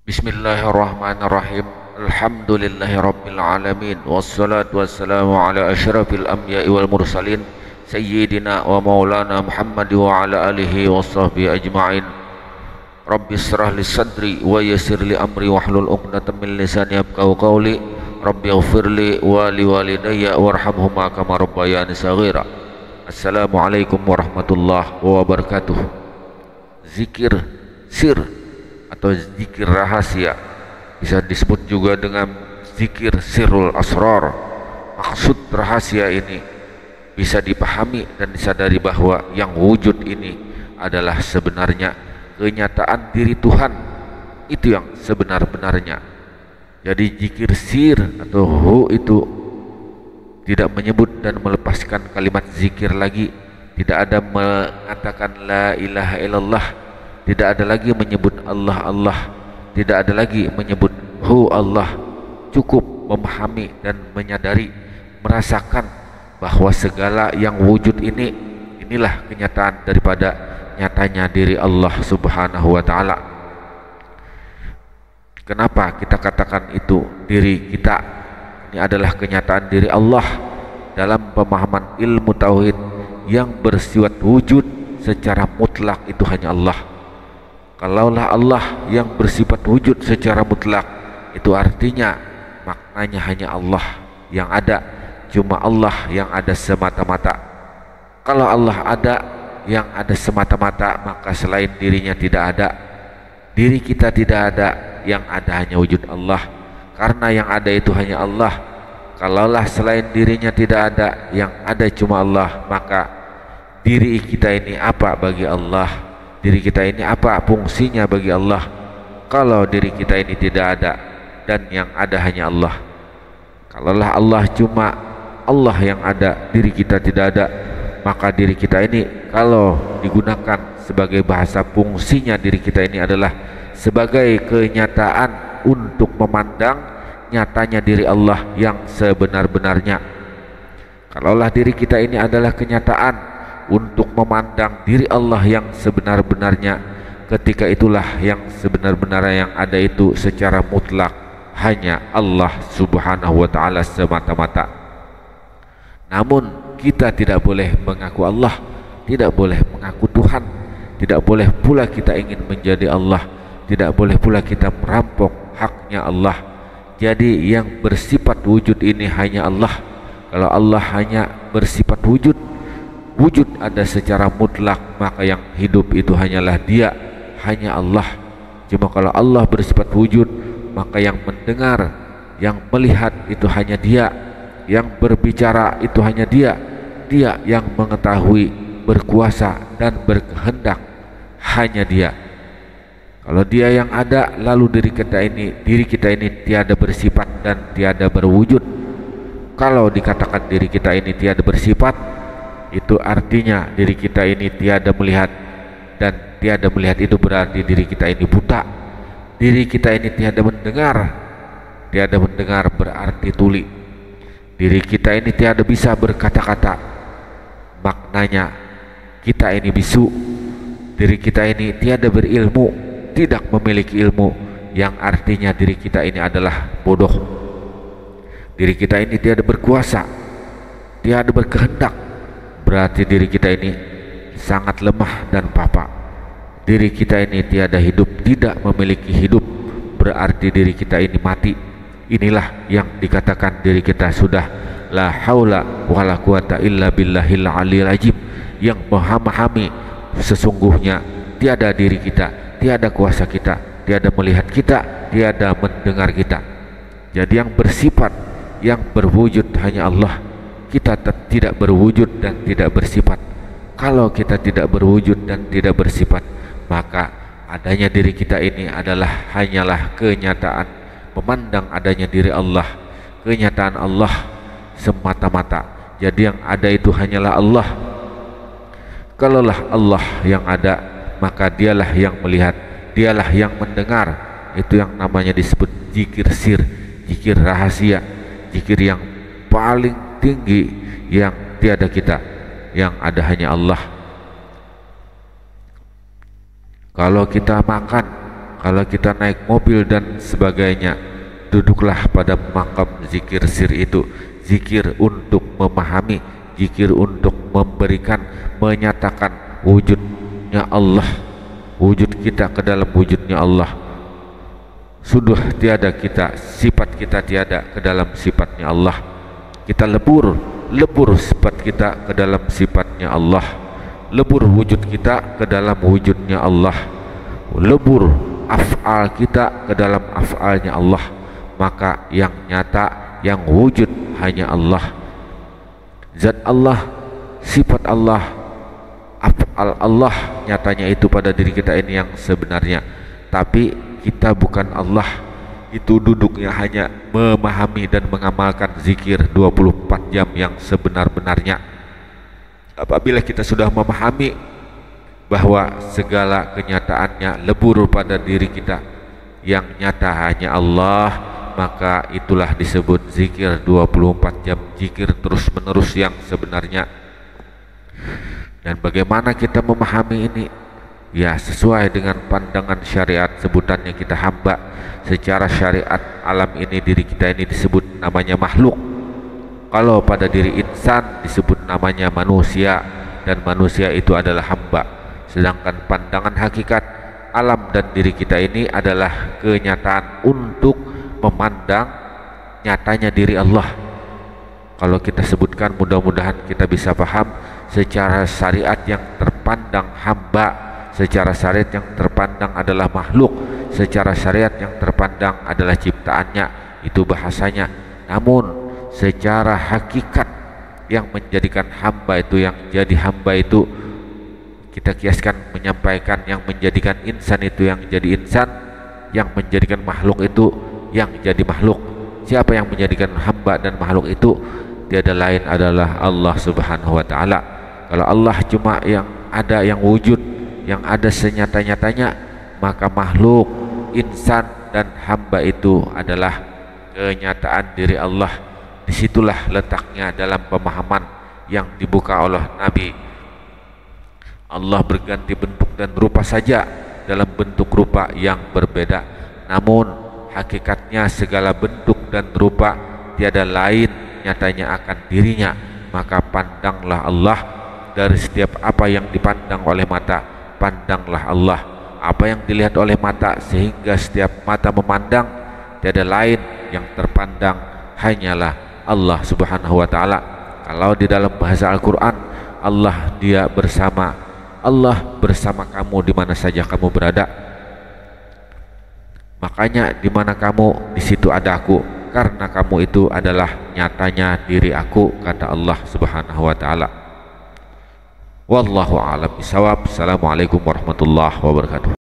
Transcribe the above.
Bismillahirrahmanirrahim. Alhamdulillahirabbil alamin. Wassalatu wassalamu ala asyrafil anbiya'i wal mursalin sayyidina wa maulana Muhammad wa ala alihi washabbihi ajma'in. Rabbi israh li sadri wa yassir li amri wahlul 'uqdatam min lisani yafqahu qawli. Rabbi ighfirli wa liwalidayya warhamhuma kama rabbayani shaghira. Assalamualaikum warahmatullahi wabarakatuh. Zikir sir atau zikir rahasia bisa disebut juga dengan zikir sirrul asrar. Maksud rahasia ini bisa dipahami dan disadari bahwa yang wujud ini adalah sebenarnya kenyataan diri Tuhan, itu yang sebenar-benarnya. Jadi zikir sir atau hu itu tidak menyebut dan melepaskan kalimat zikir lagi, tidak ada mengatakan la ilaha illallah, tidak ada lagi menyebut Allah Allah, tidak ada lagi menyebut hu Allah. Cukup memahami dan menyadari, merasakan bahwa segala yang wujud ini, inilah kenyataan daripada nyatanya diri Allah subhanahu wa ta'ala. Kenapa kita katakan itu diri kita? Ini adalah kenyataan diri Allah dalam pemahaman ilmu tauhid. Yang bersifat wujud secara mutlak itu hanya Allah. Kalaulah Allah yang bersifat wujud secara mutlak, itu artinya maknanya hanya Allah yang ada, cuma Allah yang ada semata-mata. Kalau Allah ada, yang ada semata-mata, maka selain dirinya tidak ada. Diri kita tidak ada, yang ada hanya wujud Allah. Karena yang ada itu hanya Allah. Kalaulah selain dirinya tidak ada, yang ada cuma Allah, maka diri kita ini apa bagi Allah? Diri kita ini apa fungsinya bagi Allah? Kalau diri kita ini tidak ada dan yang ada hanya Allah. Kalaulah Allah cuma Allah yang ada, diri kita tidak ada, maka diri kita ini kalau digunakan sebagai bahasa, fungsinya diri kita ini adalah sebagai kenyataan untuk memandang nyatanya diri Allah yang sebenar-benarnya. Kalaulah diri kita ini adalah kenyataan untuk memandang diri Allah yang sebenar-benarnya, ketika itulah yang sebenar-benarnya yang ada itu secara mutlak hanya Allah subhanahu wa ta'ala semata-mata. Namun kita tidak boleh mengaku Allah, tidak boleh mengaku Tuhan, tidak boleh pula kita ingin menjadi Allah, tidak boleh pula kita merampok haknya Allah. Jadi yang bersifat wujud ini hanya Allah. Kalau Allah hanya bersifat wujud, wujud ada secara mutlak, maka yang hidup itu hanyalah Dia, hanya Allah. Cuma kalau Allah bersifat wujud, maka yang mendengar, yang melihat itu hanya Dia, yang berbicara itu hanya Dia. Dia yang mengetahui, berkuasa dan berkehendak, hanya Dia. Kalau Dia yang ada, lalu diri kita ini tiada bersifat dan tiada berwujud. Kalau dikatakan diri kita ini tiada bersifat, itu artinya diri kita ini tiada melihat, dan tiada melihat itu berarti diri kita ini buta. Diri kita ini tiada mendengar berarti tuli. Diri kita ini tiada bisa berkata-kata, maknanya kita ini bisu. Diri kita ini tiada berilmu, tidak memiliki ilmu, yang artinya diri kita ini adalah bodoh. Diri kita ini tiada berkuasa, tiada berkehendak, berarti diri kita ini sangat lemah dan papa. Diri kita ini tiada hidup, tidak memiliki hidup, berarti diri kita ini mati. Inilah yang dikatakan diri kita sudah la haula wala quwata illa billahil aliyil azim, yang memahami sesungguhnya tiada diri kita, tiada kuasa kita, tiada melihat kita, tiada mendengar kita. Jadi yang bersifat, yang berwujud hanya Allah. Kita tidak berwujud dan tidak bersifat. Kalau kita tidak berwujud dan tidak bersifat, maka adanya diri kita ini adalah hanyalah kenyataan memandang adanya diri Allah, kenyataan Allah semata-mata. Jadi yang ada itu hanyalah Allah. Kalaulah Allah yang ada, maka Dialah yang melihat, Dialah yang mendengar. Itu yang namanya disebut zikir sir, zikir rahasia, zikir yang paling tinggi, yang tiada kita, yang ada hanya Allah. Kalau kita makan, kalau kita naik mobil dan sebagainya, duduklah pada makam zikir sir itu. Zikir untuk memahami, zikir untuk memberikan, menyatakan wujudnya Allah, wujud kita ke dalam wujudnya Allah. Sudah tiada kita, sifat kita tiada ke dalam sifatnya Allah. Kita lebur sifat kita ke dalam sifatnya Allah, lebur wujud kita ke dalam wujudnya Allah, lebur af'al kita ke dalam af'alnya Allah. Maka yang nyata, yang wujud hanya Allah, zat Allah, sifat Allah, af'al Allah nyatanya itu pada diri kita ini yang sebenarnya. Tapi kita bukan Allah, itu duduknya hanya memahami dan mengamalkan zikir 24 jam yang sebenar-benarnya. Apabila kita sudah memahami bahwa segala kenyataannya lebur pada diri kita, yang nyata hanya Allah, maka itulah disebut zikir 24 jam, zikir terus menerus yang sebenarnya. Dan bagaimana kita memahami ini? Ya, sesuai dengan pandangan syariat, sebutannya kita hamba. Secara syariat alam ini, diri kita ini disebut namanya makhluk. Kalau pada diri insan disebut namanya manusia, dan manusia itu adalah hamba. Sedangkan pandangan hakikat alam dan diri kita ini adalah kenyataan untuk memandang nyatanya diri Allah. Kalau kita sebutkan, mudah-mudahan kita bisa paham. Secara syariat yang terpandang hamba, secara syariat yang terpandang adalah makhluk, secara syariat yang terpandang adalah ciptaannya, itu bahasanya. Namun secara hakikat yang menjadikan hamba itu, yang jadi hamba itu, kita kiaskan menyampaikan yang menjadikan insan itu yang jadi insan, yang menjadikan makhluk itu yang jadi makhluk. Siapa yang menjadikan hamba dan makhluk itu? Tiada lain adalah Allah Subhanahu wa ta'ala. Kalau Allah cuma yang ada, yang wujud, yang ada senyata-nyatanya, maka makhluk, insan dan hamba itu adalah kenyataan diri Allah. Disitulah letaknya dalam pemahaman yang dibuka oleh Nabi. Allah berganti bentuk dan rupa saja, dalam bentuk rupa yang berbeda, namun hakikatnya segala bentuk dan rupa tiada lain nyatanya akan dirinya. Maka pandanglah Allah dari setiap apa yang dipandang oleh mata. Pandanglah Allah apa yang dilihat oleh mata, sehingga setiap mata memandang, tiada lain yang terpandang hanyalah Allah Subhanahu wa ta'ala. Kalau di dalam bahasa Al-Quran, Allah dia bersama, Allah bersama kamu di mana saja kamu berada. Makanya di mana kamu, di situ ada aku, karena kamu itu adalah nyatanya diri aku, kata Allah Subhanahu wa ta'ala. Wallahu a'lam bishawab. Assalamualaikum warahmatullahi wabarakatuh.